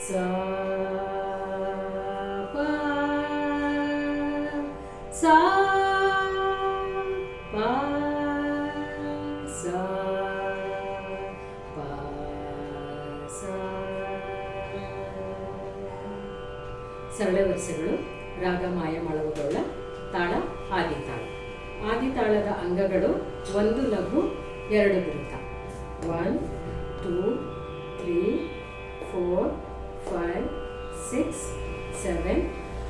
ಸ ಪ ಸ ಪ ಸ ಪ ಸ. ಸರಳ ವರ್ಷಗಳು ರಾಗ ಮಾಯಮಾಳವುಗಳ ತಾಳ ಆದಿತಾಳ. ಆದಿತಾಳದ ಅಂಗಗಳು 1 ಲಘು 2 ದ್ರುತ. 1 2 3 4 5 6 7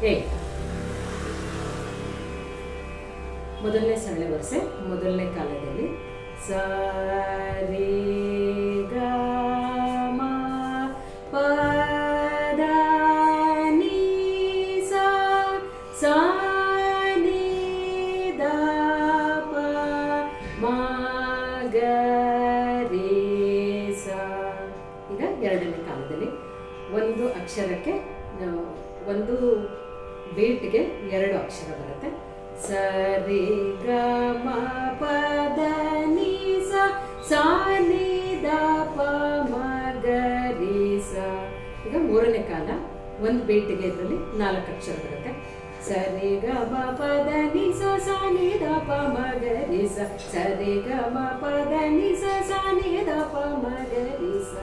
8. ಮೊದಲನೇ ಸರಳ ವರ್ಷೆ ಮೊದಲನೇ ಕಾಲದಲ್ಲಿ ಸ ರಿ ಗ ಮ ಪ ದ ನಿ ಸ ಸ ನಿ ದ ಪ ಮ ಗ ರಿ ಸ. ಈಗ ಎರಡನೇ ಕಾಲದಲ್ಲಿ ಒಂದು ಅಕ್ಷರಕ್ಕೆ ಒಂದು ಬೀಟ್ಗೆ 2 ಅಕ್ಷರ ಬರುತ್ತೆ. ಸ ರಿ ಗ ಮ ಪ ದ ನಿ ಸ ಸ ನಿ ದ ಪ ಮ ಗ ರಿ ಸ. ಈಗ ಮೂರನೇ ಕಾಲ ಒಂದು ಬೀಟ್ಗೆ ಇದರಲ್ಲಿ 4 ಅಕ್ಷರ ಬರುತ್ತೆ. ಸ ರಿ ಗ ಮ ಪ ದ ನಿ ಸ ಸ ನಿ ದ ಪ ಮ ಗ ರಿ ಸ ಸ ರಿ ಗ ಮ ಪ ದ ನಿ ಸ ಸ ನಿ ದ ಪ ಮ ಗ ರಿ ಸ.